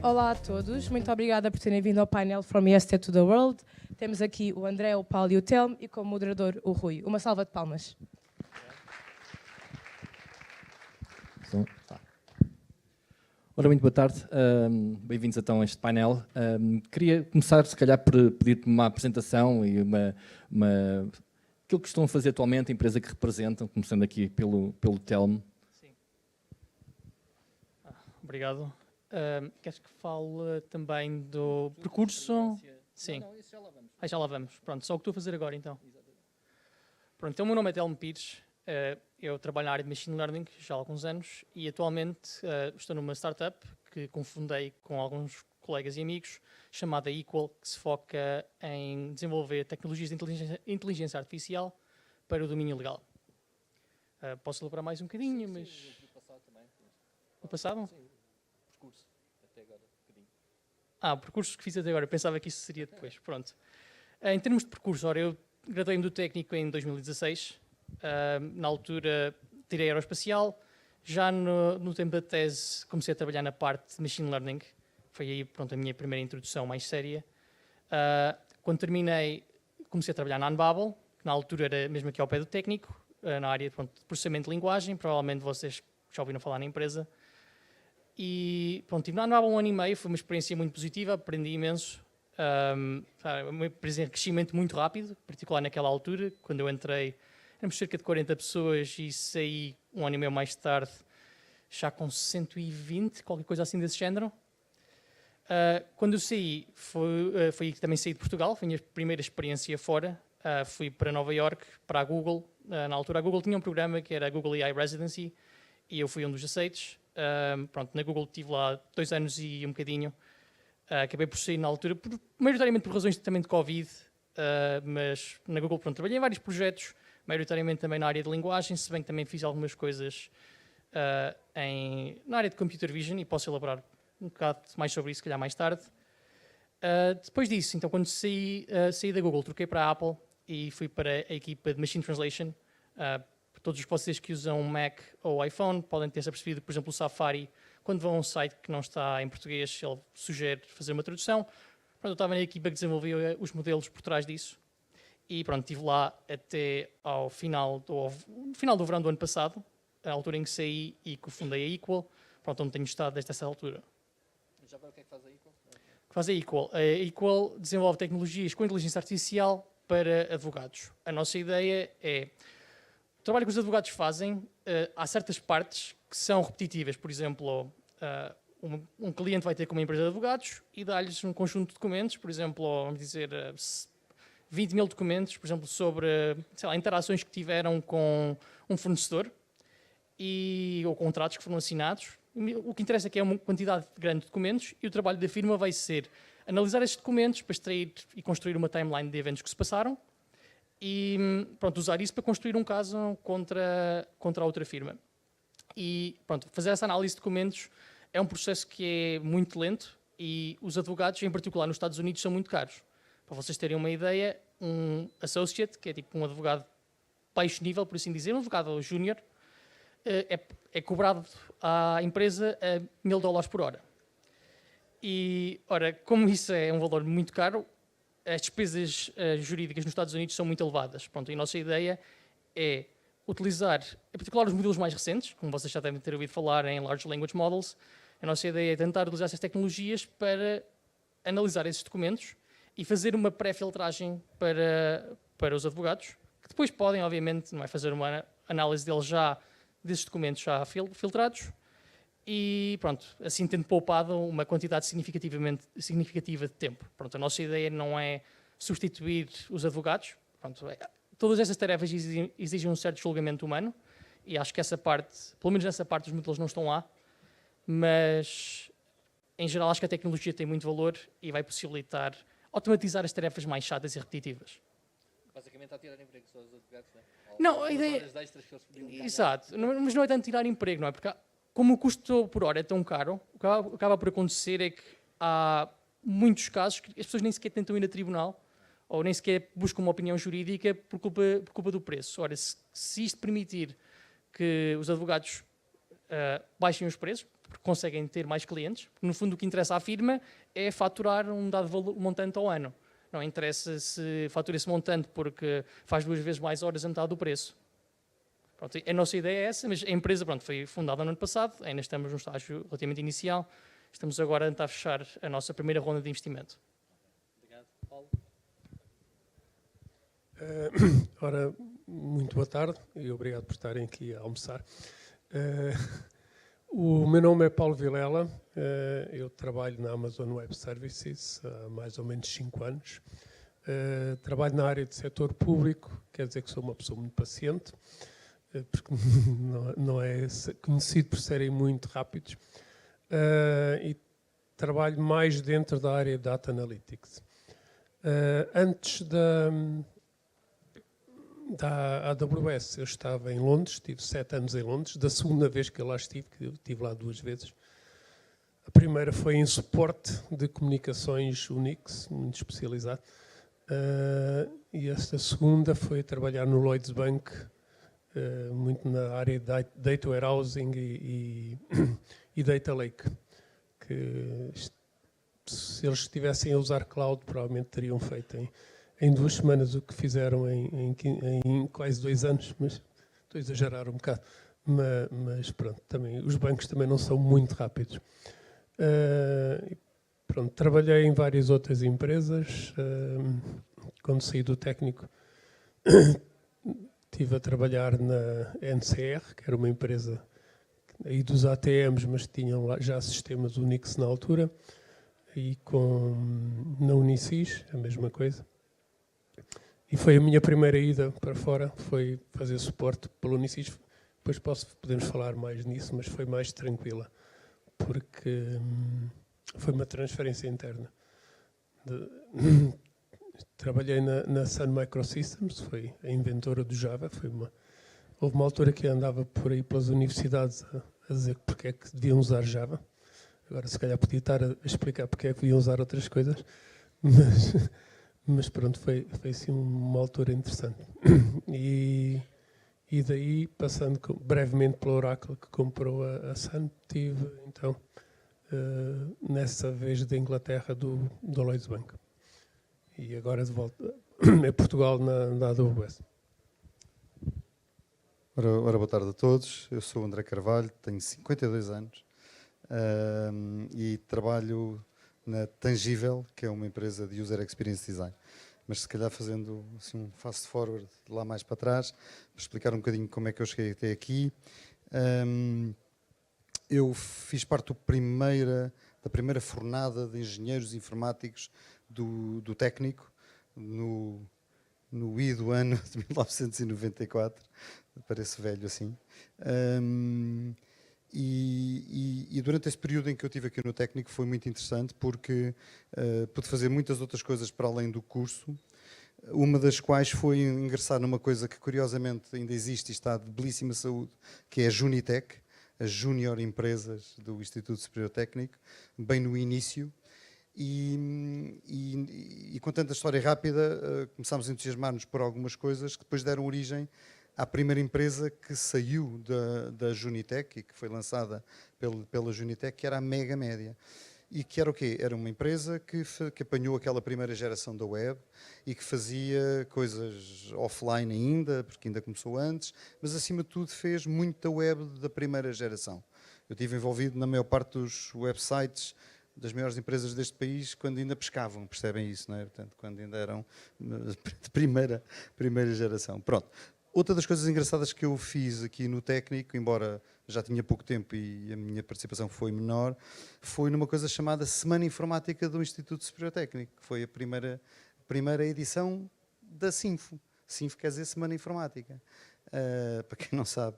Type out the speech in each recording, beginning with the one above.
Olá a todos, muito obrigada por terem vindo ao painel From Yesterday to the World. Temos aqui o André, o Paulo e o Telmo e como moderador o Rui. Uma salva de palmas. Ora, muito boa tarde. Bem-vindos então a este painel. Queria começar, se calhar, por pedir-te uma apresentação e aquilo que estão a fazer atualmente, a empresa que representam, começando aqui pelo Telmo. Sim. Obrigado. Queres que fale também do percurso? Sim. Não, isso já lá vamos. Já lá vamos. Pronto, só o que estou a fazer agora então. Pronto, então o meu nome é Telmo Pires. Eu trabalho na área de Machine Learning já há alguns anos e atualmente estou numa startup que confundei com alguns colegas e amigos, chamada Equal, que se foca em desenvolver tecnologias de inteligência artificial para o domínio legal. Posso elaborar mais um bocadinho, mas... Sim, do passado também. O passado? Sim, o percurso, até agora, um bocadinho. O percurso que fiz até agora, eu pensava que isso seria depois. Pronto. Em termos de percurso, ora, eu graduei-me do técnico em 2016. Na altura tirei aeroespacial. Já no tempo da tese comecei a trabalhar na parte de Machine Learning. Foi aí, pronto, a minha primeira introdução mais séria. Quando terminei, comecei a trabalhar na Unbabel, que na altura era mesmo aqui ao pé do técnico, na área de processamento de linguagem. Provavelmente vocês já ouviram falar na empresa. E pronto, estive na Unbabel 1 ano e meio, foi uma experiência muito positiva, aprendi imenso. Uma empresa em crescimento muito rápido, em particular naquela altura, quando eu entrei, éramos cerca de 40 pessoas e saí um ano e meio mais tarde, já com 120, qualquer coisa assim desse género. Quando eu saí, foi aí que também saí de Portugal, foi a minha primeira experiência fora. Fui para Nova York, para a Google. Na altura a Google tinha um programa que era a Google AI Residency e eu fui um dos aceitos. Pronto, na Google estive lá 2 anos e um bocadinho. Acabei por sair na altura, maioritariamente por razões também de Covid, mas na Google pronto, trabalhei em vários projetos, maioritariamente também na área de linguagem, se bem que também fiz algumas coisas na área de Computer Vision e posso elaborar um bocado mais sobre isso, se calhar mais tarde. Depois disso, então, quando saí da Google, troquei para a Apple e fui para a equipa de Machine Translation. Todos vocês que usam Mac ou iPhone podem ter-se apercebido que, por exemplo, o Safari, quando vão a um site que não está em português, ele sugere fazer uma tradução. Pronto, eu estava na equipa que desenvolvia os modelos por trás disso. E pronto, estive lá até ao final do verão do ano passado, a altura em que saí e que fundei a Equal, pronto, onde tenho estado desde essa altura. Já agora o que é que faz a Equal? O que faz a Equal? A Equal desenvolve tecnologias com inteligência artificial para advogados. A nossa ideia é... O trabalho que os advogados fazem, há certas partes que são repetitivas. Por exemplo, um cliente vai ter com uma empresa de advogados e dá-lhes um conjunto de documentos, por exemplo, vamos dizer, 20 mil documentos, por exemplo, sobre, sei lá, interações que tiveram com um fornecedor ou contratos que foram assinados. O que interessa é que é uma quantidade grande de documentos e o trabalho da firma vai ser analisar esses documentos para extrair e construir uma timeline de eventos que se passaram e pronto, usar isso para construir um caso contra a outra firma. E pronto, fazer essa análise de documentos é um processo que é muito lento e os advogados, em particular nos Estados Unidos, são muito caros. Para vocês terem uma ideia, um associate, que é tipo um advogado baixo nível, por assim dizer, um advogado júnior, é cobrado à empresa a $1000 por hora. E, ora, como isso é um valor muito caro, as despesas jurídicas nos Estados Unidos são muito elevadas. Pronto, e a nossa ideia é utilizar, em particular, os modelos mais recentes, como vocês já devem ter ouvido falar em Large Language Models. A nossa ideia é tentar utilizar essas tecnologias para analisar esses documentos e fazer uma pré-filtragem para os advogados, que depois podem, obviamente, não é, fazer uma análise desses documentos já filtrados e, pronto, assim tendo poupado uma quantidade significativa de tempo. Pronto, a nossa ideia não é substituir os advogados. Pronto, todas essas tarefas exigem um certo julgamento humano e acho que essa parte, pelo menos nessa parte, os modelos não estão lá, mas, em geral, acho que a tecnologia tem muito valor e vai possibilitar automatizar as tarefas mais chatas e repetitivas. Basicamente, a tirar emprego só os advogados, não, a ideia... Exato, mas não é tanto tirar emprego, não é? Porque como o custo por hora é tão caro, o que acaba por acontecer é que há muitos casos que as pessoas nem sequer tentam ir a tribunal ou nem sequer buscam uma opinião jurídica por culpa do preço. Ora, se isto permitir que os advogados baixem os preços, porque conseguem ter mais clientes, porque no fundo o que interessa à firma é faturar um dado montante ao ano. Não interessa se fatura esse montante porque faz 2 vezes mais horas a metade do preço. Pronto, a nossa ideia é essa, mas a empresa foi fundada no ano passado, ainda estamos num estágio relativamente inicial, estamos agora a tentar fechar a nossa primeira ronda de investimento. Obrigado, Paulo. Ora, muito boa tarde e obrigado por estarem aqui a almoçar. O meu nome é Paulo Vilela, eu trabalho na Amazon Web Services há mais ou menos 5 anos. Trabalho na área de setor público, quer dizer que sou uma pessoa muito paciente, porque não é conhecido por serem muito rápidos. E trabalho mais dentro da área de Data Analytics. Antes da AWS, eu estava em Londres, estive 7 anos em Londres, da segunda vez que eu lá estive, que eu estive lá 2 vezes. A primeira foi em suporte de comunicações Unix, muito especializado, e esta segunda foi trabalhar no Lloyds Bank, muito na área de Data Warehousing e Data Lake, que se eles estivessem a usar cloud, provavelmente teriam feito em 2 semanas o que fizeram em quase 2 anos, mas estou a exagerar um bocado. Mas pronto, também, os bancos também não são muito rápidos. Pronto, trabalhei em várias outras empresas. Quando saí do técnico, estive a trabalhar na NCR, que era uma empresa aí dos ATMs, mas tinham lá já sistemas Unix na altura, e na Unisys, a mesma coisa. E foi a minha primeira ida para fora, foi fazer suporte pelo Unisys. Depois podemos falar mais nisso, mas foi mais tranquila, porque foi uma transferência interna. Trabalhei na Sun Microsystems, foi a inventora do Java. Houve uma altura que eu andava por aí pelas universidades a dizer porque é que deviam usar Java. Agora, se calhar, podia estar a explicar porque é que deviam usar outras coisas, mas pronto, foi assim uma altura interessante. E daí, passando brevemente pelo Oracle, que comprou a Sun, tive, então, nessa vez da Inglaterra, do Lloyds Bank. E agora de volta a Portugal, na AWS. Ora, boa tarde a todos. Eu sou o André Carvalho, tenho 52 anos e trabalho na Tangível, que é uma empresa de User Experience Design. Mas se calhar fazendo assim, um fast forward de lá mais para trás, para explicar um bocadinho como é que eu cheguei até aqui. Eu fiz parte da primeira fornada de engenheiros informáticos do técnico, no I do ano de 1994, parece velho assim. E durante esse período em que eu estive aqui no técnico foi muito interessante porque pude fazer muitas outras coisas para além do curso, uma das quais foi ingressar numa coisa que curiosamente ainda existe e está de belíssima saúde, que é a Junitec, as Júnior Empresas do Instituto Superior Técnico, bem no início. E contando a história rápida, começámos a entusiasmar-nos por algumas coisas que depois deram origem à primeira empresa que saiu da Junitec e que foi lançada pela Junitec, que era a Mega Média. E que era o quê? Era uma empresa que apanhou aquela primeira geração da web e que fazia coisas offline ainda, porque ainda começou antes, mas acima de tudo fez muita web da primeira geração. Eu estive envolvido na maior parte dos websites das maiores empresas deste país quando ainda pescavam, percebem isso, não é? Portanto, quando ainda eram de primeira geração. Pronto. Outra das coisas engraçadas que eu fiz aqui no técnico, embora já tinha pouco tempo e a minha participação foi menor, foi numa coisa chamada Semana Informática do Instituto Superior Técnico, que foi a primeira edição da Sinfo. Sinfo quer dizer Semana Informática, para quem não sabe.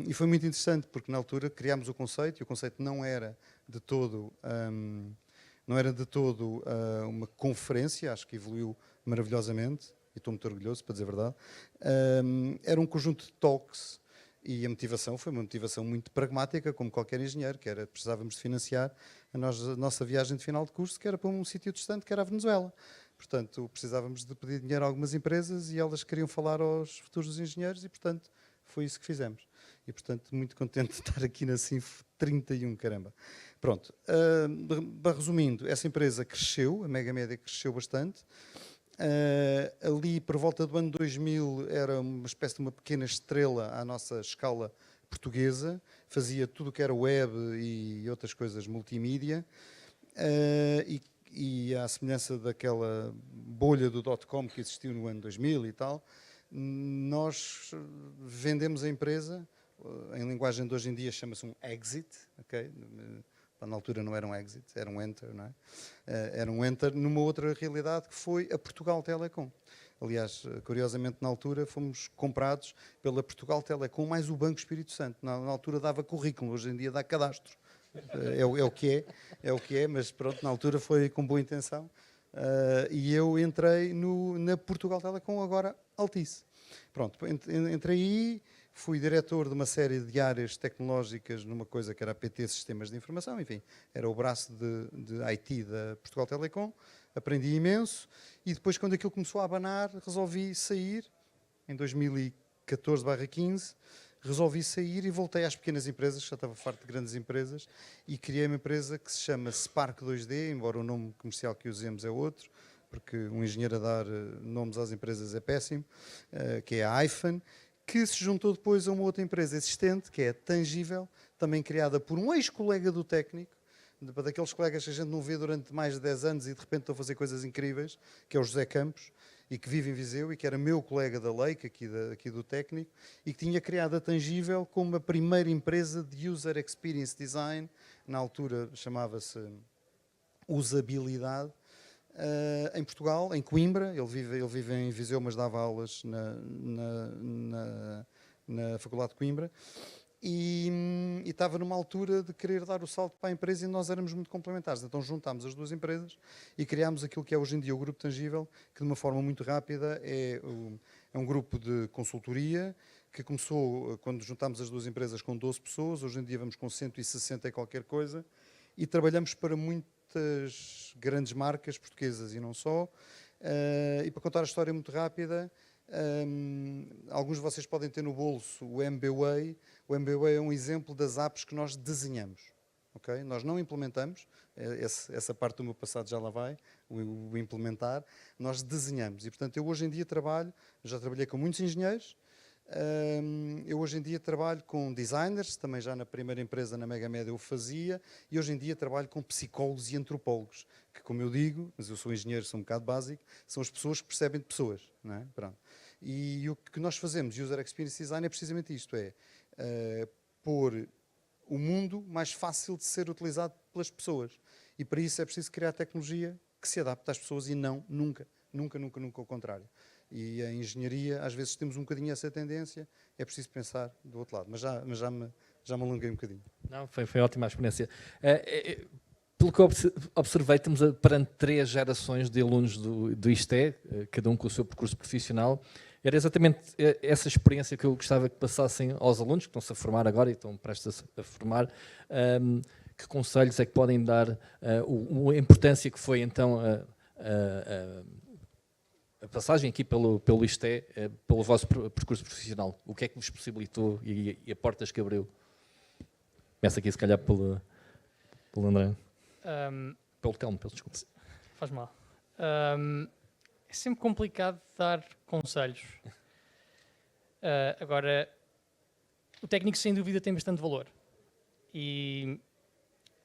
E foi muito interessante, porque na altura criámos o conceito, e o conceito não era de todo uma conferência, acho que evoluiu maravilhosamente, e estou muito orgulhoso, para dizer a verdade. Era um conjunto de talks, e a motivação foi uma motivação muito pragmática, como qualquer engenheiro, que era precisávamos de financiar a nossa viagem de final de curso, que era para um sítio distante, que era a Venezuela. Portanto, precisávamos de pedir dinheiro a algumas empresas e elas queriam falar aos futuros engenheiros e, portanto, foi isso que fizemos. E, portanto, muito contente de estar aqui na Sinf 31, caramba. Pronto, resumindo, essa empresa cresceu, a Mega Média cresceu bastante. Ali, por volta do ano 2000, era uma espécie de uma pequena estrela à nossa escala portuguesa, fazia tudo o que era web e outras coisas multimídia, e à semelhança daquela bolha do .com que existiu no ano 2000 e tal, nós vendemos a empresa, em linguagem de hoje em dia chama-se um exit, ok? Na altura não era um exit, era um enter, não é? Era um enter numa outra realidade que foi a Portugal Telecom. Aliás, curiosamente, na altura fomos comprados pela Portugal Telecom mais o Banco Espírito Santo. Na altura dava currículo, hoje em dia dá cadastro. É o que é, mas pronto, na altura foi com boa intenção. E eu entrei na Portugal Telecom, agora Altice. Pronto, entrei aí, fui diretor de uma série de áreas tecnológicas numa coisa que era a PT Sistemas de Informação, enfim, era o braço de IT da Portugal Telecom, aprendi imenso, e depois quando aquilo começou a abanar, resolvi sair, em 2014/15, resolvi sair e voltei às pequenas empresas, já estava farto de grandes empresas, e criei uma empresa que se chama Spark 2D, embora o nome comercial que usemos é outro, porque um engenheiro a dar nomes às empresas é péssimo, que é a iPhone, que se juntou depois a uma outra empresa existente, que é a Tangível, também criada por um ex-colega do técnico, daqueles colegas que a gente não vê durante mais de 10 anos e de repente estão a fazer coisas incríveis, que é o José Campos, e que vive em Viseu, e que era meu colega da Leica, aqui do técnico, e que tinha criado a Tangível como a primeira empresa de User Experience Design, na altura chamava-se Usabilidade, em Portugal, em Coimbra. Ele vive em Viseu, mas dava aulas na Faculdade de Coimbra, e estava numa altura de querer dar o salto para a empresa, e nós éramos muito complementares. Então juntámos as duas empresas e criámos aquilo que é hoje em dia o Grupo Tangível, que de uma forma muito rápida é um grupo de consultoria que começou, quando juntámos as duas empresas, com 12 pessoas. Hoje em dia vamos com 160 e qualquer coisa, e trabalhamos para muitas grandes marcas portuguesas e não só. E para contar a história muito rápida, alguns de vocês podem ter no bolso o MBWay. O MBWay é um exemplo das apps que nós desenhamos. Okay? Nós não implementamos, essa parte do meu passado já lá vai, o implementar. Nós desenhamos. E, portanto, eu hoje em dia já trabalhei com muitos engenheiros. Eu hoje em dia trabalho com designers, também já na primeira empresa, na Mega Média, eu fazia, e hoje em dia trabalho com psicólogos e antropólogos, que, como eu digo, mas eu sou engenheiro, sou um bocado básico, são as pessoas que percebem de pessoas. Não é? Pronto. E o que nós fazemos, User Experience Design, é precisamente isto, pôr o mundo mais fácil de ser utilizado pelas pessoas. E para isso é preciso criar tecnologia que se adapte às pessoas e nunca o contrário. E a engenharia, às vezes temos um bocadinho essa tendência, é preciso pensar do outro lado. Mas já me alonguei um bocadinho. Não, foi ótima a experiência. Pelo que eu observei, estamos perante 3 gerações de alunos do ISTE, cada um com o seu percurso profissional. Era exatamente essa experiência que eu gostava que passassem aos alunos, que estão-se a formar agora e estão prestes a formar. Que conselhos é que podem dar, a importância que foi então a passagem aqui pelo ISTE, pelo vosso percurso profissional? O que é que vos possibilitou e a portas que abriu? Começa aqui, se calhar, pelo André. Pelo Telmo, peço desculpa. Faz mal. É sempre complicado dar conselhos. Agora, o técnico, sem dúvida, tem bastante valor. E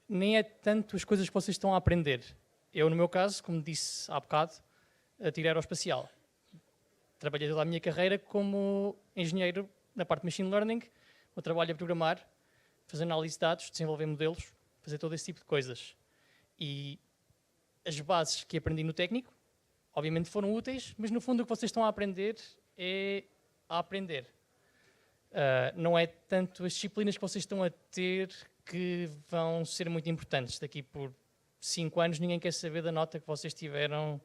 nem é tanto as coisas que vocês estão a aprender. Eu, no meu caso, como disse há bocado, tirei aeroespacial. Trabalhei toda a minha carreira como engenheiro na parte de Machine Learning. O meu trabalho é programar, fazer análise de dados, desenvolver modelos, fazer todo esse tipo de coisas. E as bases que aprendi no técnico, obviamente foram úteis, mas no fundo o que vocês estão a aprender é a aprender. Não é tanto as disciplinas que vocês estão a ter que vão ser muito importantes. Daqui por 5 anos ninguém quer saber da nota que vocês tiveram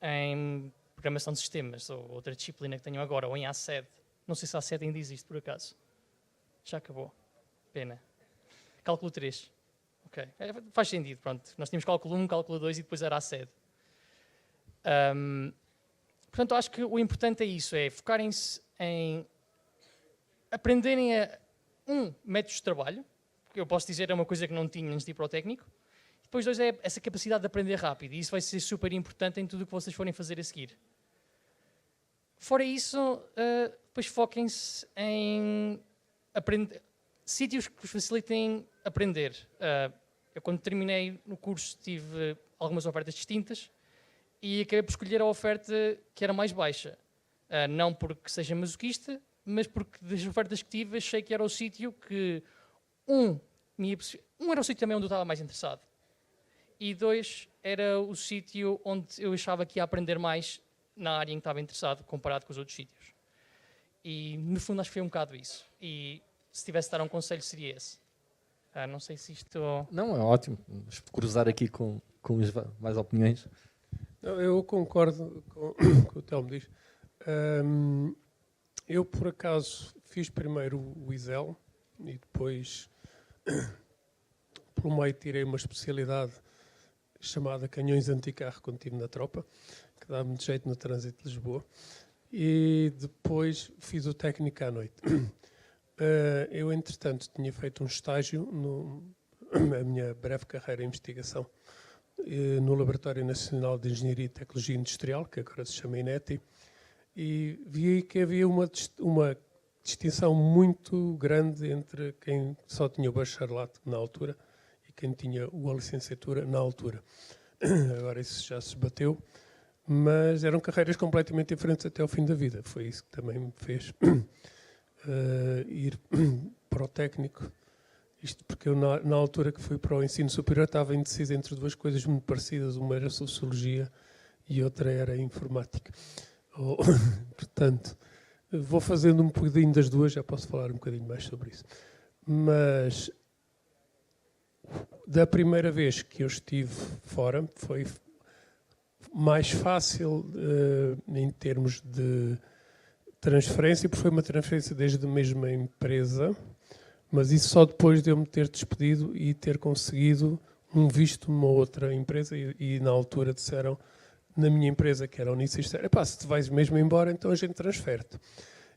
em programação de sistemas, ou outra disciplina que tenham agora, ou em ACED. Não sei se a ACED ainda existe, por acaso. Já acabou. Pena. Cálculo 3. Ok. Faz sentido, pronto. Nós tínhamos cálculo 1, cálculo 2 e depois era ACED. Portanto, acho que o importante é isso, é focarem-se em aprenderem métodos de trabalho, que eu posso dizer é uma coisa que não tinha antes de ir para o técnico. Depois, 2, é essa capacidade de aprender rápido, e isso vai ser super importante em tudo o que vocês forem fazer a seguir. Fora isso, depois foquem-se em aprender, sítios que vos facilitem aprender. Eu, quando terminei no curso, tive algumas ofertas distintas e acabei por escolher a oferta que era mais baixa. Não porque seja masoquista, mas porque das ofertas que tive, achei que era o sítio que, era o sítio também onde eu estava mais interessado. E 2, era o sítio onde eu achava que ia aprender mais na área em que estava interessado, comparado com os outros sítios. E, no fundo, acho que foi um bocado isso. E, se tivesse de dar um conselho, seria esse. Não sei se isto... Não, é ótimo. Vamos cruzar aqui com as mais opiniões. Não, eu concordo com o que o Telmo diz. Eu, por acaso, fiz primeiro o ISEL e depois, pelo meio, tirei uma especialidade chamada Canhões Anticarro quando estive na tropa, que dá muito jeito no trânsito de Lisboa. E depois fiz o técnico à noite. Eu, entretanto, tinha feito um estágio na minha breve carreira em investigação no Laboratório Nacional de Engenharia e Tecnologia Industrial, que agora se chama INETI, e vi que havia uma distinção muito grande entre quem só tinha o bacharelato na altura e quem tinha a licenciatura na altura. Agora isso já se esbateu, mas eram carreiras completamente diferentes até ao fim da vida. Foi isso que também me fez ir para o técnico. Isto porque eu, na altura que fui para o ensino superior, estava indeciso entre duas coisas muito parecidas. Uma era Sociologia e outra era Informática. Portanto, vou fazendo um bocadinho das duas, já posso falar um bocadinho mais sobre isso. Mas, da primeira vez que eu estive fora, foi mais fácil em termos de transferência, porque foi uma transferência desde a mesma empresa, mas isso só depois de eu me ter despedido e ter conseguido um visto numa outra empresa e na altura disseram, na minha empresa, que era a Unicis, disseram, se te vais mesmo embora, então a gente transfere-te.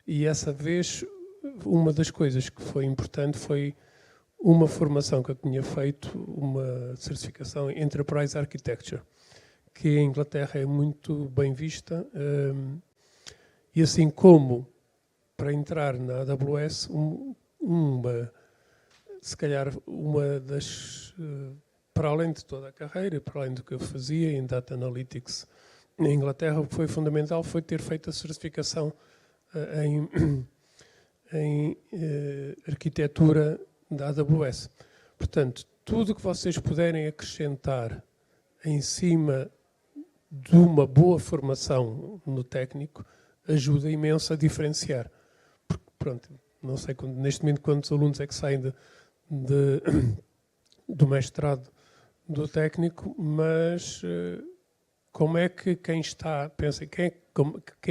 E essa vez, uma das coisas que foi importante foi uma formação que eu tinha feito, uma certificação em Enterprise Architecture, que em Inglaterra é muito bem vista, e assim como para entrar na AWS, se calhar uma das, para além de toda a carreira, para além do que eu fazia em Data Analytics em Inglaterra, o que foi fundamental foi ter feito a certificação em arquitetura da AWS. Portanto, tudo o que vocês puderem acrescentar em cima de uma boa formação no técnico ajuda imenso a diferenciar. Porque, pronto, não sei neste momento quantos alunos é que saem do mestrado do técnico, mas como é que quem está, pensa, quem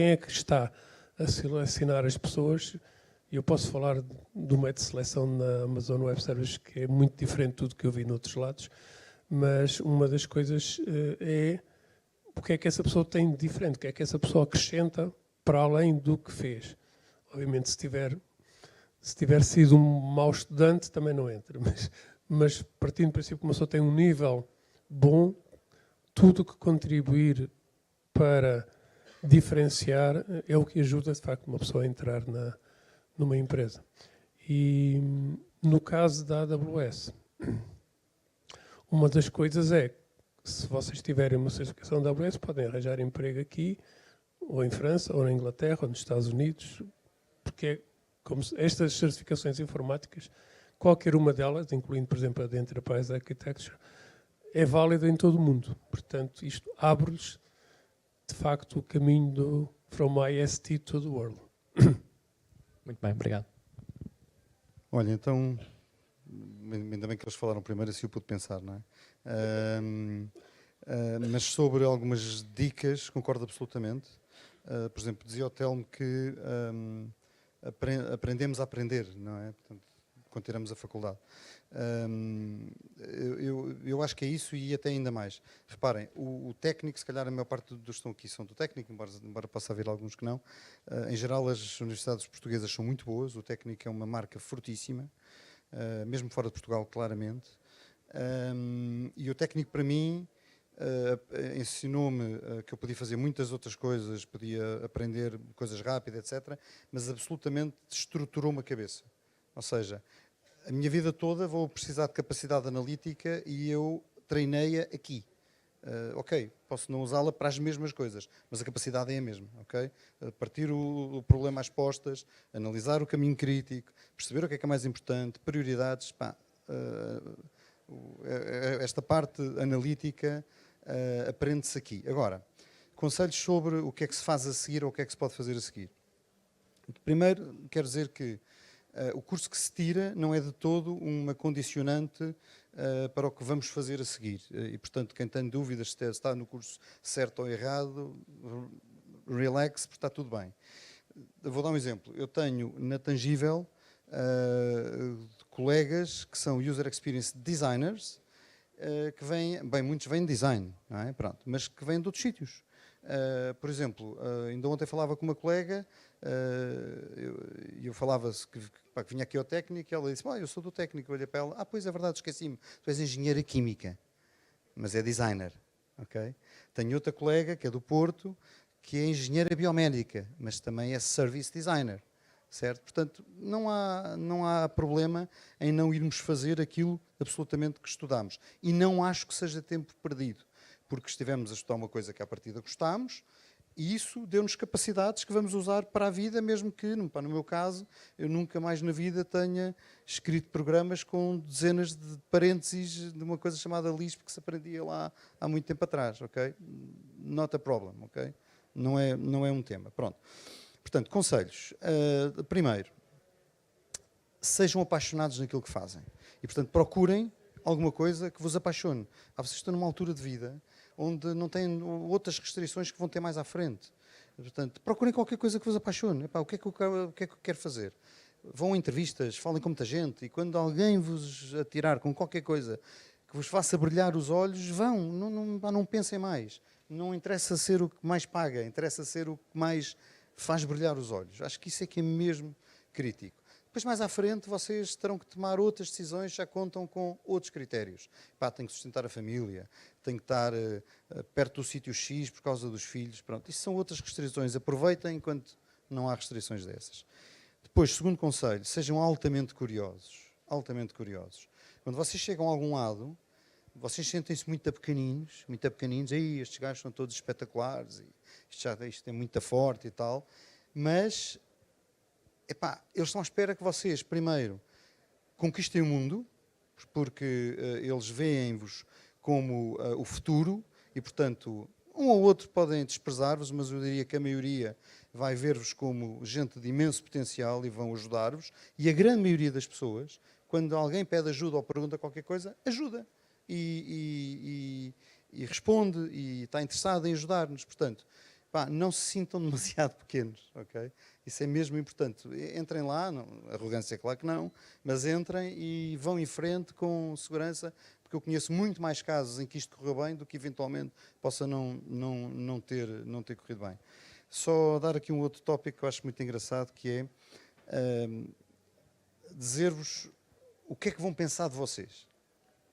é que está a selecionar as pessoas? Eu posso falar do método de seleção na Amazon Web Services, que é muito diferente de tudo que eu vi noutros lados, mas uma das coisas é o que é que essa pessoa tem de diferente, o que é que essa pessoa acrescenta para além do que fez. Obviamente, se tiver sido um mau estudante, também não entra, mas partindo do princípio que uma pessoa tem um nível bom, tudo que contribuir para diferenciar é o que ajuda, de facto, uma pessoa a entrar numa empresa. E no caso da AWS, uma das coisas é, se vocês tiverem uma certificação da AWS, podem arranjar emprego aqui, ou em França, ou na Inglaterra, ou nos Estados Unidos, porque é como estas certificações informáticas, qualquer uma delas, incluindo, por exemplo, a de Enterprise Architecture, é válida em todo o mundo. Portanto, isto abre-lhes, de facto, o caminho do From IST to the World. Muito bem, obrigado. Olha, então, ainda bem que eles falaram primeiro, assim eu pude pensar, não é? Mas sobre algumas dicas, concordo absolutamente. Por exemplo, dizia o Telmo que aprendemos a aprender, não é? Portanto, quando tiramos a faculdade. Eu acho que é isso e até ainda mais. Reparem, o técnico, se calhar a maior parte dos que estão aqui são do técnico, embora possa haver alguns que não. Em geral, as universidades portuguesas são muito boas, o técnico é uma marca fortíssima, mesmo fora de Portugal, claramente. E o técnico, para mim, ensinou-me que eu podia fazer muitas outras coisas, podia aprender coisas rápidas, etc., mas absolutamente estruturou-me a cabeça. Ou seja, a minha vida toda vou precisar de capacidade analítica e eu treinei-a aqui. Ok, posso não usá-la para as mesmas coisas, mas a capacidade é a mesma. Okay? Partir o problema às postas, analisar o caminho crítico, perceber o que é mais importante, prioridades. Esta parte analítica aprende-se aqui. Agora, conselhos sobre o que é que se faz a seguir ou o que é que se pode fazer a seguir. Primeiro, quero dizer que o curso que se tira não é de todo uma condicionante para o que vamos fazer a seguir. E, portanto, quem tem dúvidas se está no curso certo ou errado, relax, porque está tudo bem. Vou dar um exemplo. Eu tenho na Tangível colegas que são User Experience Designers, que vêm, bem, muitos vêm de design, não é? Pronto, mas que vêm de outros sítios. Por exemplo, ainda ontem falava com uma colega, eu falava que vinha aqui ao técnico, e ela disse, eu sou do técnico, eu olhei para ela, pois é verdade, esqueci-me, tu és engenheira química, mas é designer, ok? Tenho outra colega, que é do Porto, que é engenheira biomédica, mas também é service designer, certo? Portanto, não há problema em não irmos fazer aquilo absolutamente que estudamos. E não acho que seja tempo perdido, porque estivemos a estudar uma coisa que à partida gostámos, e isso deu-nos capacidades que vamos usar para a vida, mesmo que, no meu caso, eu nunca mais na vida tenha escrito programas com dezenas de parênteses de uma coisa chamada Lisp que se aprendia lá há muito tempo atrás, ok? Not a problem, ok? Não é um tema. Pronto. Portanto, conselhos. Primeiro, sejam apaixonados naquilo que fazem. E, portanto, procurem alguma coisa que vos apaixone. Vocês estão numa altura de vida onde não têm outras restrições que vão ter mais à frente. Portanto, procurem qualquer coisa que vos apaixone. O que é que eu quero fazer? Vão a entrevistas, falem com muita gente, e quando alguém vos atirar com qualquer coisa que vos faça brilhar os olhos, vão, não pensem mais. Não interessa ser o que mais paga, interessa ser o que mais faz brilhar os olhos. Acho que isso é que é mesmo crítico. Depois, mais à frente, vocês terão que tomar outras decisões, já contam com outros critérios. Tem que sustentar a família, tem que estar perto do sítio X por causa dos filhos. Pronto, isso são outras restrições. Aproveitem enquanto não há restrições dessas. Depois, segundo conselho, sejam altamente curiosos. Altamente curiosos. Quando vocês chegam a algum lado, vocês sentem-se muito pequeninos. Aí, estes gajos são todos espetaculares, e isto é muito forte e tal. Mas eles estão à espera que vocês, primeiro, conquistem o mundo, porque eles veem-vos como o futuro e, portanto, um ou outro podem desprezar-vos, mas eu diria que a maioria vai ver-vos como gente de imenso potencial e vão ajudar-vos. E a grande maioria das pessoas, quando alguém pede ajuda ou pergunta qualquer coisa, ajuda e responde e está interessado em ajudar-nos. Portanto, não se sintam demasiado pequenos, ok? Isso é mesmo importante. Entrem lá, arrogância claro que não, mas entrem e vão em frente com segurança, porque eu conheço muito mais casos em que isto correu bem do que eventualmente possa não ter corrido bem. Só dar aqui um outro tópico que eu acho muito engraçado, que é dizer-vos o que é que vão pensar de vocês,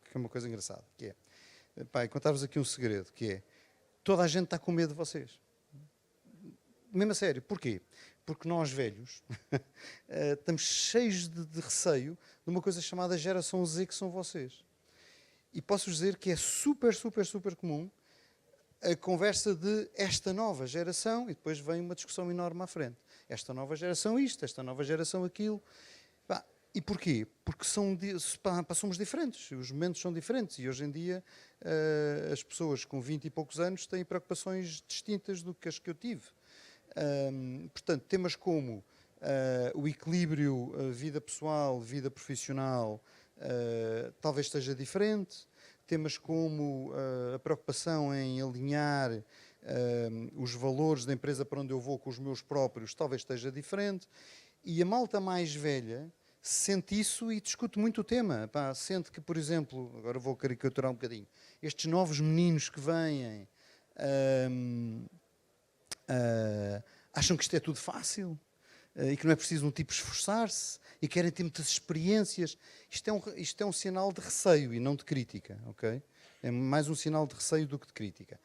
que é uma coisa engraçada, que é, contar-vos aqui um segredo, que é, toda a gente está com medo de vocês. Mesmo a sério. Porquê? Porque nós, velhos, estamos cheios de receio de uma coisa chamada geração Z, que são vocês. E posso-vos dizer que é super, super, super comum a conversa de esta nova geração, e depois vem uma discussão enorme à frente. Esta nova geração isto, esta nova geração aquilo. E porquê? Porque somos diferentes, os momentos são diferentes, e hoje em dia as pessoas com 20 e poucos anos têm preocupações distintas do que as que eu tive. Portanto, temas como o equilíbrio vida pessoal, vida profissional, talvez esteja diferente. Temas como a preocupação em alinhar os valores da empresa para onde eu vou com os meus próprios, talvez esteja diferente. E a malta mais velha sente isso e discute muito o tema. Pá, sente que, por exemplo, agora vou caricaturar um bocadinho, estes novos meninos que vêm acham que isto é tudo fácil e que não é preciso um tipo esforçar-se e querem ter muitas experiências. Isto é um sinal de receio e não de crítica, ok? É mais um sinal de receio do que de crítica.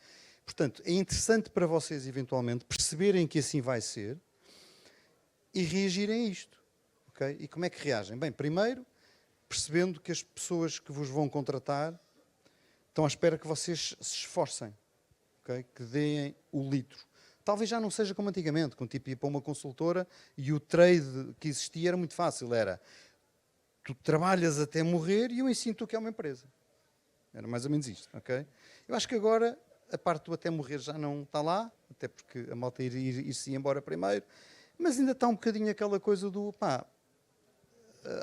Portanto, é interessante para vocês, eventualmente, perceberem que assim vai ser e reagirem a isto. Okay? E como é que reagem? Bem, primeiro, percebendo que as pessoas que vos vão contratar estão à espera que vocês se esforcem, okay? Que deem o litro. Talvez já não seja como antigamente, quando tipo ia para uma consultora e o trade que existia era muito fácil, era tu trabalhas até morrer e eu ensino-te o que é uma empresa. Era mais ou menos isto, ok? Eu acho que agora a parte do até morrer já não está lá, até porque a malta ir-se embora primeiro, mas ainda está um bocadinho aquela coisa do, pá,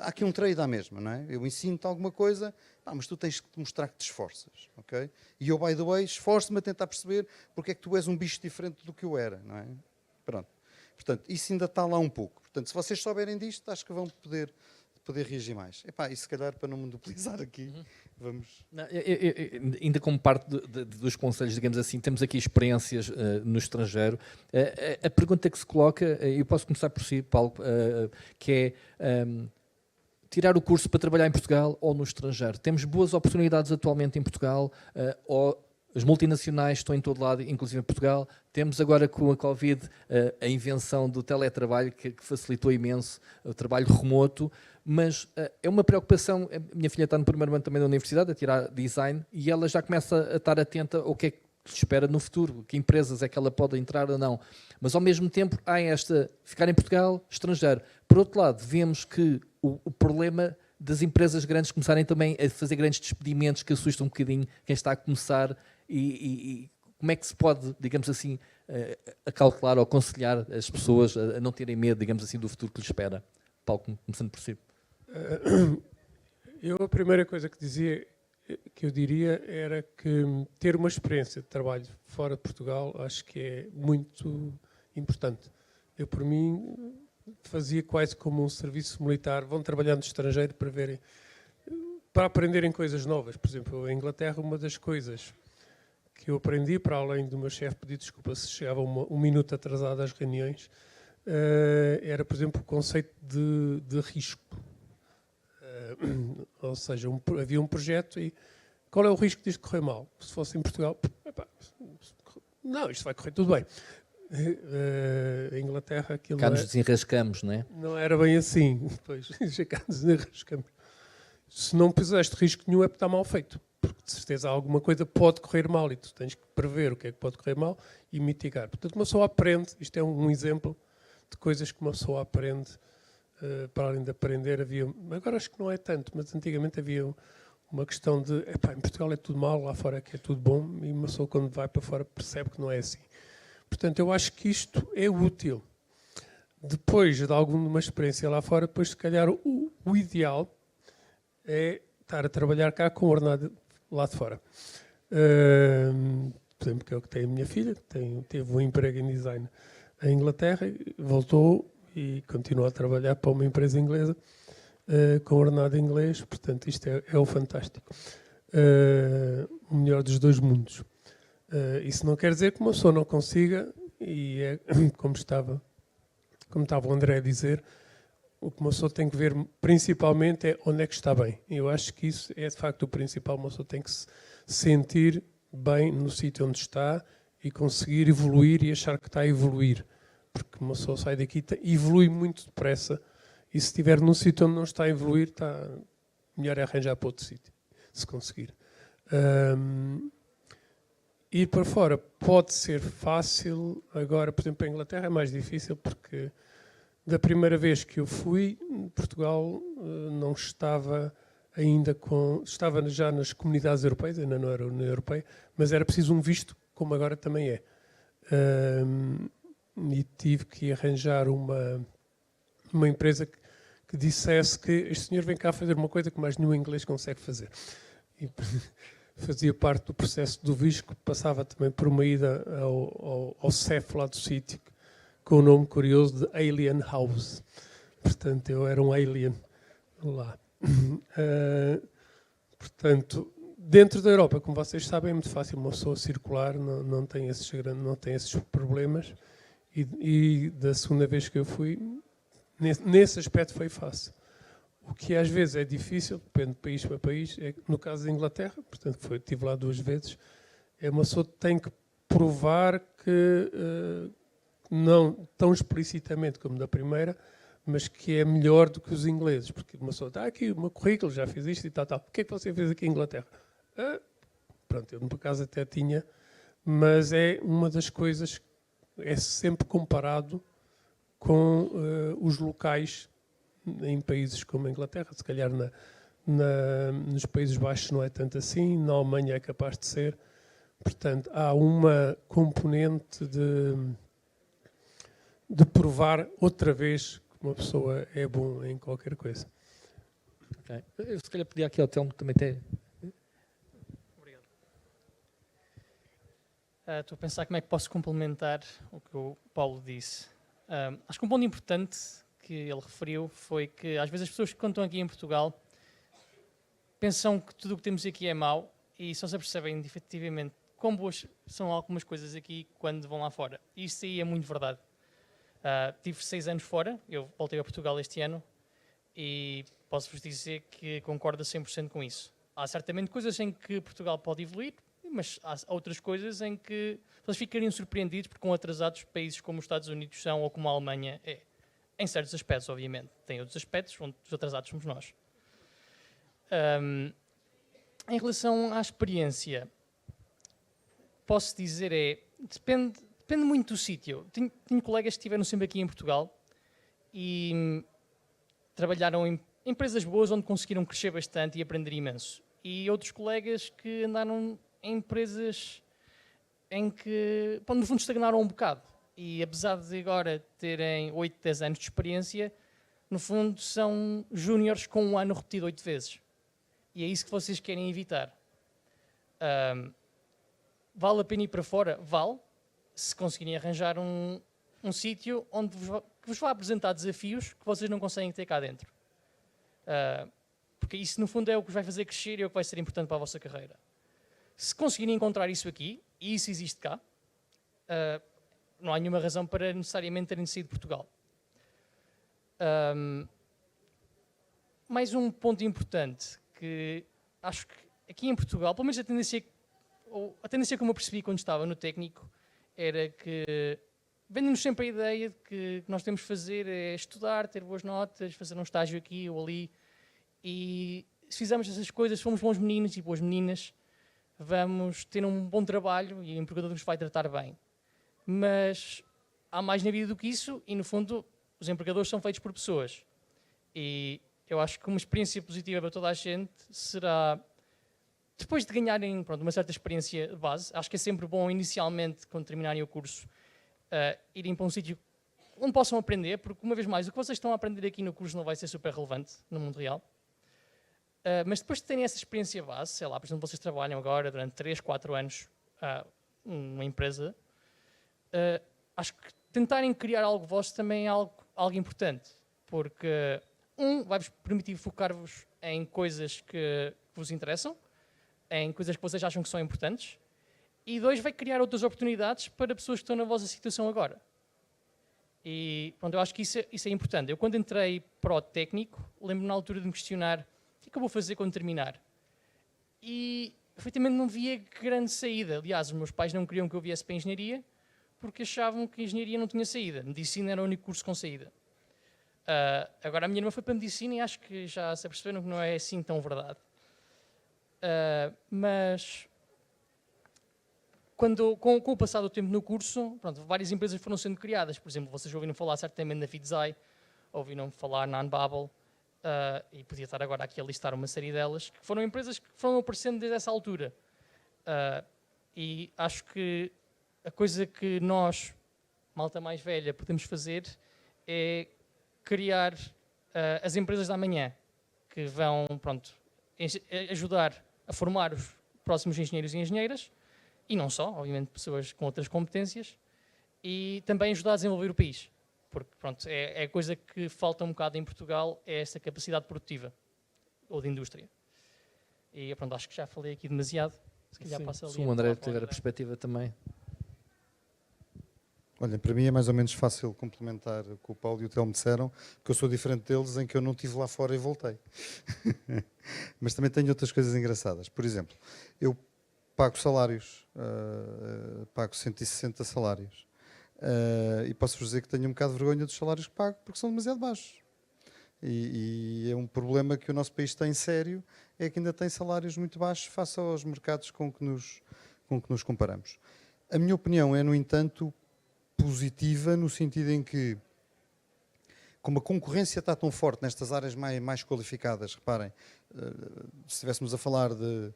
há aqui um trade à mesma, não é? Eu ensino-te alguma coisa, pá, mas tu tens que mostrar que te esforças, ok? E eu, by the way, esforço-me a tentar perceber porque é que tu és um bicho diferente do que eu era, não é? Pronto. Portanto, isso ainda está lá um pouco. Portanto, se vocês souberem disto, acho que vão poder reagir mais. Epá, e se calhar, para não monopolizar aqui, vamos... Não, ainda como parte dos conselhos, digamos assim, temos aqui experiências no estrangeiro. A pergunta que se coloca, eu posso começar por si, Paulo, que é tirar o curso para trabalhar em Portugal ou no estrangeiro. Temos boas oportunidades atualmente em Portugal, ou as multinacionais estão em todo lado, inclusive em Portugal. Temos agora com a Covid a invenção do teletrabalho que facilitou imenso o trabalho remoto, mas é uma preocupação. A minha filha está no primeiro ano também da universidade a tirar design e ela já começa a estar atenta ao que é que se espera no futuro, que empresas é que ela pode entrar ou não. Mas ao mesmo tempo há esta, ficar em Portugal, estrangeiro. Por outro lado, vemos que o problema das empresas grandes começarem também a fazer grandes despedimentos que assustam um bocadinho quem está a começar e como é que se pode, digamos assim, a calcular ou aconselhar as pessoas a não terem medo, digamos assim, do futuro que lhes espera? Paulo, começando por si. A primeira coisa que eu diria era que ter uma experiência de trabalho fora de Portugal acho que é muito importante. Eu, por mim, fazia quase como um serviço militar, vão trabalhar no estrangeiro para aprenderem coisas novas. Por exemplo, em Inglaterra, uma das coisas que eu aprendi, para além do meu chefe pedir desculpa se chegava um minuto atrasado às reuniões, era, por exemplo, o conceito de risco. Ou seja, havia um projeto e qual é o risco disto correr mal? Se fosse em Portugal, não, isto vai correr tudo bem. Em Inglaterra aquilo cá nos desenrascamos, não é? Não era bem assim. Depois, cá nos desenrascamos. Se não puseste risco nenhum é porque está mal feito. Porque de certeza alguma coisa pode correr mal e tu tens que prever o que é que pode correr mal e mitigar. Portanto, uma pessoa aprende, isto é um exemplo de coisas que uma pessoa aprende. Para além de aprender, agora acho que não é tanto, mas antigamente havia uma questão de em Portugal é tudo mal, lá fora é que é tudo bom, e uma pessoa quando vai para fora percebe que não é assim. Portanto, eu acho que isto é útil. Depois de alguma experiência lá fora, depois se calhar o ideal é estar a trabalhar cá com ordenado lá de fora. Por exemplo, que é o que tem a minha filha, teve um emprego em design em Inglaterra, voltou e continua a trabalhar para uma empresa inglesa com ordenado em inglês. Portanto, isto é o fantástico. O melhor dos dois mundos. Isso não quer dizer que uma pessoa não consiga, e é como estava o André a dizer, o que uma pessoa tem que ver principalmente é onde é que está bem. Eu acho que isso é de facto o principal. Uma pessoa tem que se sentir bem no sítio onde está e conseguir evoluir e achar que está a evoluir. Porque uma pessoa sai daqui e evolui muito depressa, e se estiver num sítio onde não está a evoluir, melhor é arranjar para outro sítio, se conseguir. Ir para fora pode ser fácil, agora, por exemplo, a Inglaterra é mais difícil, porque da primeira vez que eu fui, Portugal não estava ainda estava já nas comunidades europeias, ainda não era a União Europeia, mas era preciso um visto, como agora também é. E tive que arranjar uma empresa que dissesse que este senhor vem cá fazer uma coisa que mais nenhum inglês consegue fazer. E fazia parte do processo do visto, que passava também por uma ida ao CEF lá do sítio, com o nome curioso de Alien House. Portanto, eu era um alien lá. Portanto, dentro da Europa, como vocês sabem, é muito fácil uma pessoa circular, não tem esses problemas. E da segunda vez que eu fui, nesse aspecto foi fácil. O que às vezes é difícil, depende de país para país, no caso da Inglaterra, portanto estive lá 2 vezes, uma pessoa tem que provar que, não tão explicitamente como da primeira, mas que é melhor do que os ingleses, porque uma pessoa está aqui, o meu currículo, já fiz isto e tal. O que é que você fez aqui em Inglaterra? Pronto, eu por acaso até tinha, mas é uma das coisas, é sempre comparado com os locais em países como a Inglaterra, se calhar nos Países Baixos não é tanto assim, na Alemanha é capaz de ser. Portanto, há uma componente de provar outra vez que uma pessoa é bom em qualquer coisa. Okay. Eu se calhar pedir aqui ao Telmo também ter. Obrigado. Estou a pensar como é que posso complementar o que o Paulo disse. Acho que um ponto importante que ele referiu foi que às vezes as pessoas que estão aqui em Portugal pensam que tudo o que temos aqui é mau e só se apercebem efetivamente quão boas são algumas coisas aqui quando vão lá fora. E isso aí é muito verdade. Tive 6 anos fora, eu voltei a Portugal este ano e posso-vos dizer que concordo 100% com isso. Há certamente coisas em que Portugal pode evoluir, mas há outras coisas em que vocês ficariam surpreendidos por quão atrasados países como os Estados Unidos são ou como a Alemanha é. Em certos aspectos, obviamente. Tem outros aspectos onde os atrasados somos nós. Em relação à experiência, posso dizer depende muito do sítio. Tenho colegas que estiveram sempre aqui em Portugal e trabalharam em empresas boas onde conseguiram crescer bastante e aprender imenso. E outros colegas que andaram em empresas em que, no fundo, estagnaram um bocado. E apesar de agora terem 8, 10 anos de experiência, no fundo são júniores com 1 ano repetido 8 vezes. E é isso que vocês querem evitar. Vale a pena ir para fora? Vale, se conseguirem arranjar um sítio onde vos vá apresentar desafios que vocês não conseguem ter cá dentro. Porque isso, no fundo, é o que vos vai fazer crescer e é o que vai ser importante para a vossa carreira. Se conseguirem encontrar isso aqui, e isso existe cá, não há nenhuma razão para necessariamente terem saído de Portugal. Mais um ponto importante, que acho que aqui em Portugal, pelo menos a tendência como eu percebi quando estava no técnico, era que vende-nos sempre a ideia de que nós temos de fazer é estudar, ter boas notas, fazer um estágio aqui ou ali, e se fizermos essas coisas, se formos bons meninos e boas meninas, vamos ter um bom trabalho e o empregador nos vai tratar bem. Mas há mais na vida do que isso e, no fundo, os empregadores são feitos por pessoas. E eu acho que uma experiência positiva para toda a gente será, depois de ganharem uma certa experiência de base, acho que é sempre bom, inicialmente, quando terminarem o curso, irem para um sítio onde possam aprender, porque, uma vez mais, o que vocês estão a aprender aqui no curso não vai ser super relevante no mundo real. Mas depois de terem essa experiência base, sei lá, por exemplo, vocês trabalham agora durante 3, 4 anos numa empresa, acho que tentarem criar algo vosso também é algo importante, porque vai-vos permitir focar-vos em coisas que vos interessam, em coisas que vocês acham que são importantes, e 2, vai criar outras oportunidades para pessoas que estão na vossa situação agora. E pronto, eu acho que isso é importante. Eu, quando entrei para o técnico, lembro-me na altura de me questionar o que é que eu vou fazer quando terminar. E, efetivamente, não via grande saída. Aliás, os meus pais não queriam que eu viesse para a engenharia, porque achavam que a engenharia não tinha saída. Medicina era o único curso com saída. Agora a minha irmã foi para a medicina e acho que já se aperceberam que não é assim tão verdade. Mas com o passar do tempo no curso, pronto, várias empresas foram sendo criadas. Por exemplo, vocês ouviram falar certamente na Vidzai, ouviram falar na Unbubble, e podia estar agora aqui a listar uma série delas, que foram empresas que foram aparecendo desde essa altura. E acho que a coisa que nós, malta mais velha, podemos fazer é criar as empresas da amanhã, que vão ajudar a formar os próximos engenheiros e engenheiras, e não só, obviamente, pessoas com outras competências, e também ajudar a desenvolver o país. Porque, pronto, é a coisa que falta um bocado em Portugal, é essa capacidade produtiva, ou de indústria. E, pronto, acho que já falei aqui demasiado. Se calhar passa ali Se o André tiver a perspectiva também. Olha, para mim é mais ou menos fácil complementar o que o Paulo e o Telmo disseram, porque eu sou diferente deles em que eu não estive lá fora e voltei. Mas também tenho outras coisas engraçadas. Por exemplo, eu pago salários, pago 160 salários. E posso-vos dizer que tenho um bocado de vergonha dos salários que pago, porque são demasiado baixos. E é um problema que o nosso país tem sério, é que ainda tem salários muito baixos face aos mercados com que nos comparamos. A minha opinião é, no entanto, positiva, no sentido em que, como a concorrência está tão forte nestas áreas mais qualificadas, reparem, se estivéssemos a falar de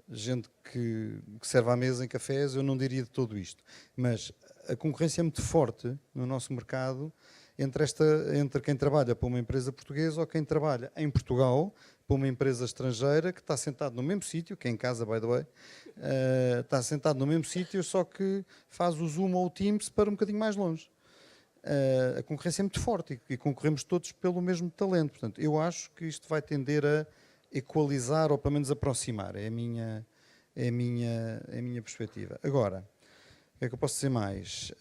gente que serve à mesa em cafés, eu não diria de todo isto. Mas a concorrência é muito forte no nosso mercado entre quem trabalha para uma empresa portuguesa ou quem trabalha em Portugal para uma empresa estrangeira que está sentado no mesmo sítio, que é em casa, by the way, está sentado no mesmo sítio, só que faz o Zoom ou o Teams para um bocadinho mais longe. A concorrência é muito forte e concorremos todos pelo mesmo talento. Portanto, eu acho que isto vai tender a equalizar ou pelo menos aproximar. É a minha perspectiva. Agora, o que é que eu posso dizer mais?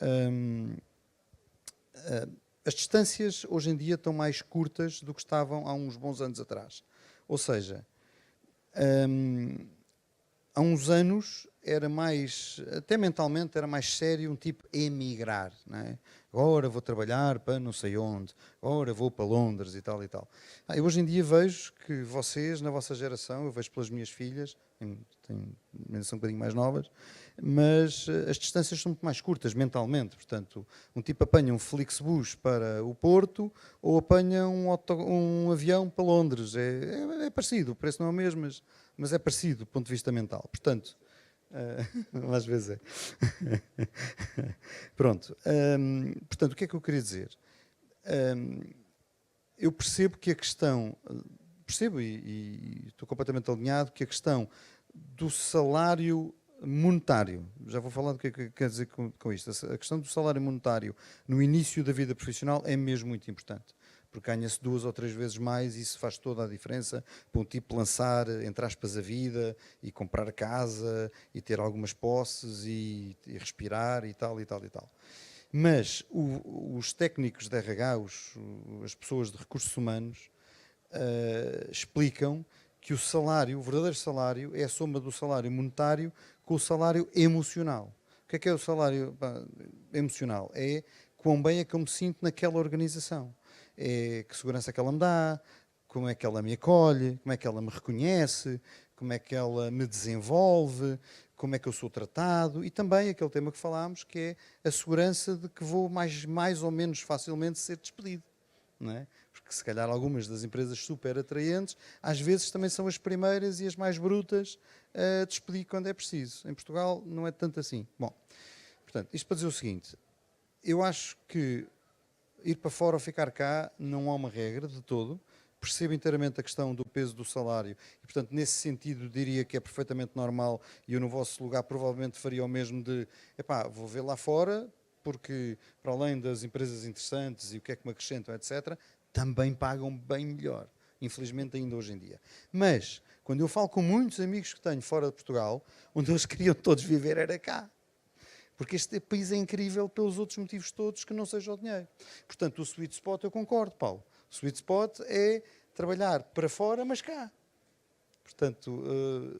As distâncias hoje em dia estão mais curtas do que estavam há uns bons anos atrás. Ou seja, há uns anos era mais, até mentalmente, era mais sério um tipo emigrar, não é? Agora vou trabalhar para não sei onde, agora vou para Londres e tal e tal. Eu hoje em dia vejo que vocês, na vossa geração, eu vejo pelas minhas filhas, são um bocadinho mais novas, mas as distâncias são muito mais curtas mentalmente. Portanto, um tipo apanha um Flixbus para o Porto ou apanha um avião para Londres. É parecido, o preço não é o mesmo, mas é parecido do ponto de vista mental. Portanto, às vezes é. Pronto. Portanto, o que é que eu queria dizer? Eu percebo que a questão, e estou completamente alinhado, que a questão do salário monetário, já vou falar do que é que quer dizer com isto, a questão do salário monetário no início da vida profissional é mesmo muito importante. Porque ganha-se 2 ou 3 vezes mais e isso faz toda a diferença para um tipo lançar, entre aspas, a vida e comprar casa e ter algumas posses e respirar e tal, e tal, e tal. Mas os técnicos de RH, as pessoas de recursos humanos, explicam que o verdadeiro salário é a soma do salário monetário com o salário emocional. O que é o salário emocional? É quão bem é que eu me sinto naquela organização. É que segurança é que ela me dá, como é que ela me acolhe, como é que ela me reconhece, como é que ela me desenvolve, como é que eu sou tratado e também aquele tema que falámos, que é a segurança de que vou mais ou menos facilmente ser despedido. Não é? Porque se calhar algumas das empresas super atraentes, às vezes também são as primeiras e as mais brutas a despedir quando é preciso. Em Portugal não é tanto assim. Bom, portanto, isto para dizer o seguinte, eu acho que ir para fora ou ficar cá não há uma regra de todo. Percebo inteiramente a questão do peso do salário e, portanto, nesse sentido diria que é perfeitamente normal e eu no vosso lugar provavelmente faria o mesmo de, vou ver lá fora porque para além das empresas interessantes e o que é que me acrescentam, etc., também pagam bem melhor, infelizmente ainda hoje em dia. Mas, quando eu falo com muitos amigos que tenho fora de Portugal, onde eles queriam todos viver era cá. Porque este país é incrível pelos outros motivos todos que não seja o dinheiro. Portanto, o sweet spot, eu concordo, Paulo. O sweet spot é trabalhar para fora, mas cá. Portanto,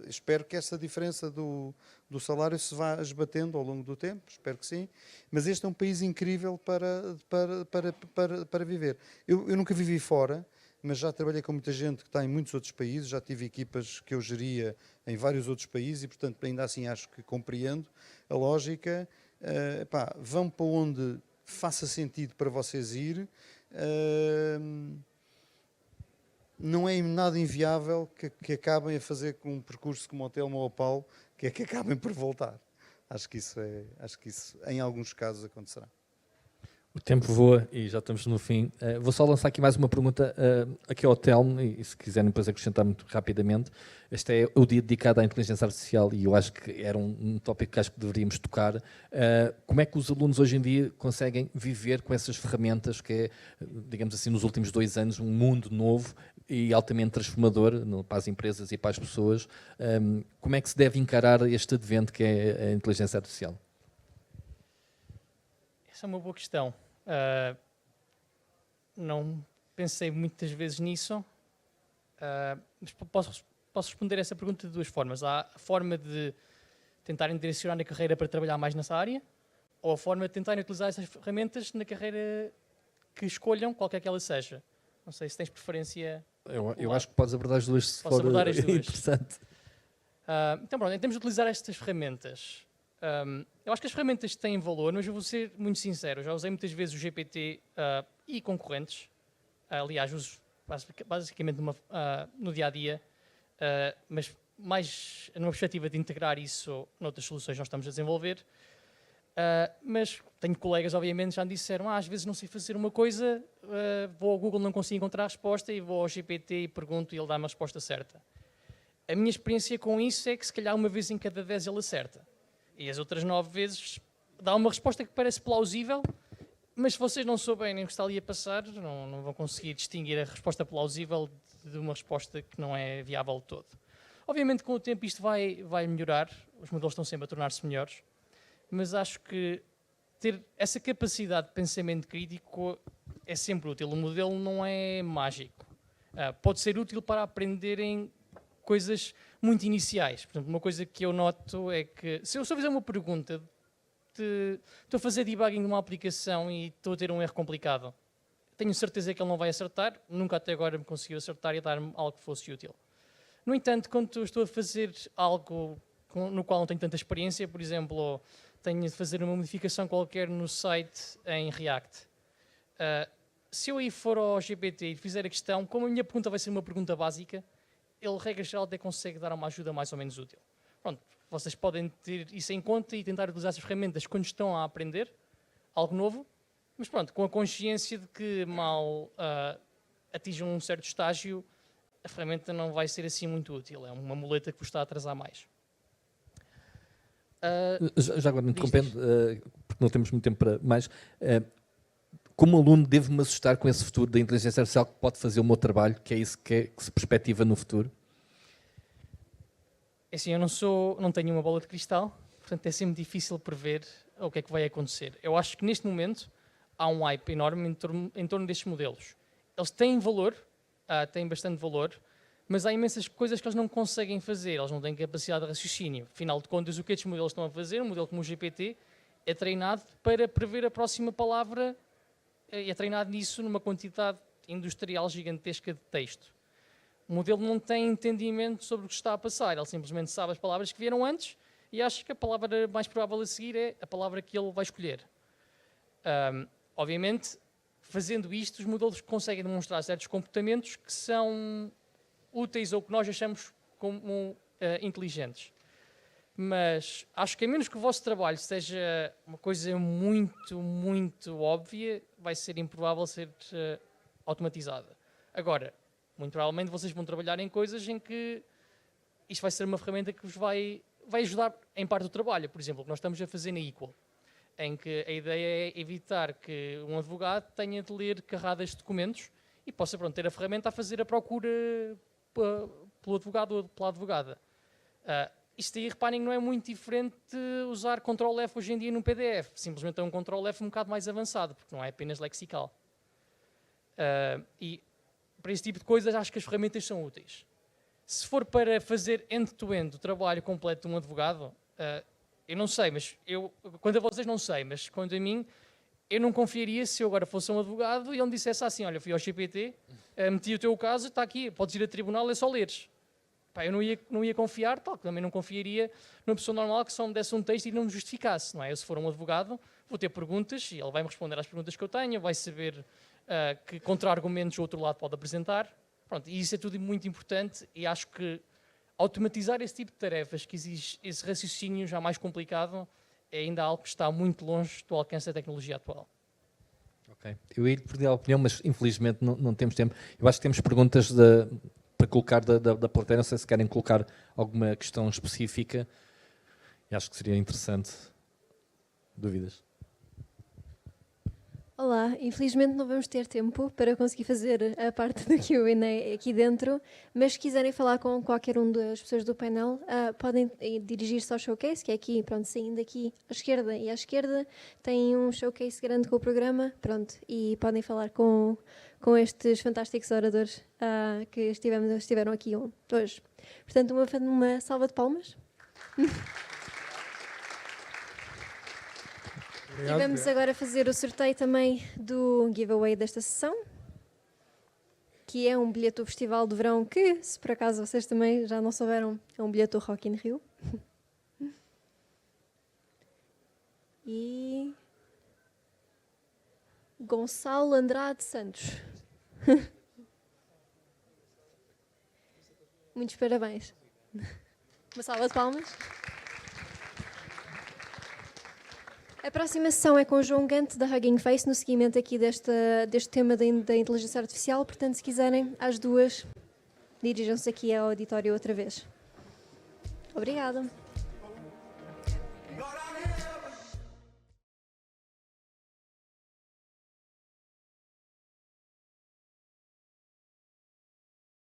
espero que essa diferença do salário se vá esbatendo ao longo do tempo, espero que sim. Mas este é um país incrível para viver. Eu nunca vivi fora, mas já trabalhei com muita gente que está em muitos outros países, já tive equipas que eu geria em vários outros países e, portanto, ainda assim acho que compreendo a lógica. Vão para onde faça sentido para vocês ir. Não é nada inviável que acabem a fazer com um percurso como o Telmo ou o Paulo, que é que acabem por voltar. Acho que isso em alguns casos acontecerá. O tempo voa e já estamos no fim. Vou só lançar aqui mais uma pergunta aqui ao Telmo, e se quiserem depois acrescentar muito rapidamente. Este é o dia dedicado à inteligência artificial e eu acho que era um tópico que acho que deveríamos tocar. Como é que os alunos hoje em dia conseguem viver com essas ferramentas que é, digamos assim, nos últimos 2 anos, um mundo novo e altamente transformador para as empresas e para as pessoas? Como é que se deve encarar este advento que é a inteligência artificial? Essa é uma boa questão. Não pensei muitas vezes nisso, mas posso responder essa pergunta de 2 formas. Há a forma de tentarem direcionar a carreira para trabalhar mais nessa área, ou a forma de tentarem utilizar essas ferramentas na carreira que escolham, qualquer que ela seja. Não sei se tens preferência. Eu acho que podes abordar as duas se Posso for abordar as duas. interessante. Então, pronto, em termos de utilizar estas ferramentas, eu acho que as ferramentas têm valor, mas eu vou ser muito sincero. Eu já usei muitas vezes o GPT e concorrentes. Aliás, uso basicamente no dia a dia, mas mais numa perspectiva de integrar isso noutras soluções que nós estamos a desenvolver. Mas tenho colegas, obviamente, já me disseram: às vezes não sei fazer uma coisa, vou ao Google, não consigo encontrar a resposta, e vou ao GPT e pergunto e ele dá-me a resposta certa. A minha experiência com isso é que se calhar uma vez em cada 10 ele acerta. E as outras 9 vezes dá uma resposta que parece plausível, mas se vocês não souberem o que está ali a passar, não vão conseguir distinguir a resposta plausível de uma resposta que não é viável de todo. Obviamente, com o tempo isto vai melhorar, os modelos estão sempre a tornar-se melhores, mas acho que ter essa capacidade de pensamento crítico é sempre útil. O modelo não é mágico. Pode ser útil para aprenderem coisas muito iniciais. Por exemplo, uma coisa que eu noto é que, se eu só fizer uma pergunta, estou a fazer debugging de uma aplicação e estou a ter um erro complicado, tenho certeza que ele não vai acertar, nunca até agora me conseguiu acertar e dar-me algo que fosse útil. No entanto, quando estou a fazer algo no qual não tenho tanta experiência, por exemplo, tenho de fazer uma modificação qualquer no site em React, se eu aí for ao GPT e fizer a questão, como a minha pergunta vai ser uma pergunta básica, ele, regra geral, até consegue dar uma ajuda mais ou menos útil. Pronto, vocês podem ter isso em conta e tentar utilizar essas ferramentas quando estão a aprender algo novo, mas pronto, com a consciência de que mal atinjam um certo estágio, a ferramenta não vai ser assim muito útil. É uma muleta que vos está a atrasar mais. Já agora, interrompendo, porque não temos muito tempo para mais, como aluno devo-me assustar com esse futuro da inteligência artificial que pode fazer o meu trabalho, que é isso que se perspectiva no futuro? É assim, eu não tenho uma bola de cristal, portanto é sempre difícil prever o que é que vai acontecer. Eu acho que neste momento há um hype enorme em torno destes modelos. Eles têm valor, têm bastante valor, mas há imensas coisas que eles não conseguem fazer, eles não têm capacidade de raciocínio. Afinal de contas, o que estes modelos estão a fazer, um modelo como o GPT, é treinado para prever a próxima palavra, é treinado nisso numa quantidade industrial gigantesca de texto. O modelo não tem entendimento sobre o que está a passar, ele simplesmente sabe as palavras que vieram antes e acha que a palavra mais provável a seguir é a palavra que ele vai escolher. Obviamente, fazendo isto, os modelos conseguem demonstrar certos comportamentos que são úteis ou que nós achamos como inteligentes. Mas acho que a menos que o vosso trabalho seja uma coisa muito, muito óbvia, vai ser improvável ser automatizada. Agora, muito provavelmente vocês vão trabalhar em coisas em que isto vai ser uma ferramenta que vos vai ajudar em parte do trabalho. Por exemplo, o que nós estamos a fazer na Equal, em que a ideia é evitar que um advogado tenha de ler carradas de documentos e possa ter a ferramenta a fazer a procura pelo advogado ou pela advogada. Isto aí, reparem, não é muito diferente de usar Ctrl+F hoje em dia num PDF. Simplesmente é um Ctrl+F um bocado mais avançado, porque não é apenas lexical. E para esse tipo de coisas, acho que as ferramentas são úteis. Se for para fazer end-to-end o trabalho completo de um advogado, eu não sei, mas quanto a vocês não sei, mas quanto a mim, eu não confiaria se eu agora fosse um advogado e ele me dissesse assim: olha, fui ao GPT, meti o teu caso, está aqui, podes ir a tribunal, é só leres. Pá, eu não ia confiar, tal que também não confiaria numa pessoa normal que só me desse um texto e não me justificasse. Não é? Eu, se for um advogado, vou ter perguntas e ele vai-me responder às perguntas que eu tenho, vai saber que contra-argumentos o outro lado pode apresentar. Pronto, e isso é tudo muito importante e acho que automatizar esse tipo de tarefas que exige esse raciocínio já mais complicado é ainda algo que está muito longe do alcance da tecnologia atual. Ok. Eu ia lhe pedir a opinião, mas infelizmente não temos tempo. Eu acho que temos perguntas para colocar da plateia. Não sei se querem colocar alguma questão específica. E acho que seria interessante. Dúvidas? Olá, infelizmente não vamos ter tempo para conseguir fazer a parte do Q&A aqui dentro, mas se quiserem falar com qualquer um das pessoas do painel, podem dirigir-se ao showcase, que é aqui, pronto, saindo aqui à esquerda, e à esquerda tem um showcase grande com o programa, pronto, e podem falar com estes fantásticos oradores que estiveram aqui hoje. Portanto, uma salva de palmas. E vamos agora fazer o sorteio também do giveaway desta sessão, que é um bilhete do Festival de Verão que, se por acaso vocês também já não souberam, é um bilhete do Rock in Rio. E Gonçalo Andrade Santos. Muitos parabéns. Uma salva de palmas. A próxima sessão é com o João Gante da Hugging Face, no seguimento aqui deste tema da inteligência artificial. Portanto, se quiserem, às 2, dirijam-se aqui ao auditório outra vez. Obrigada.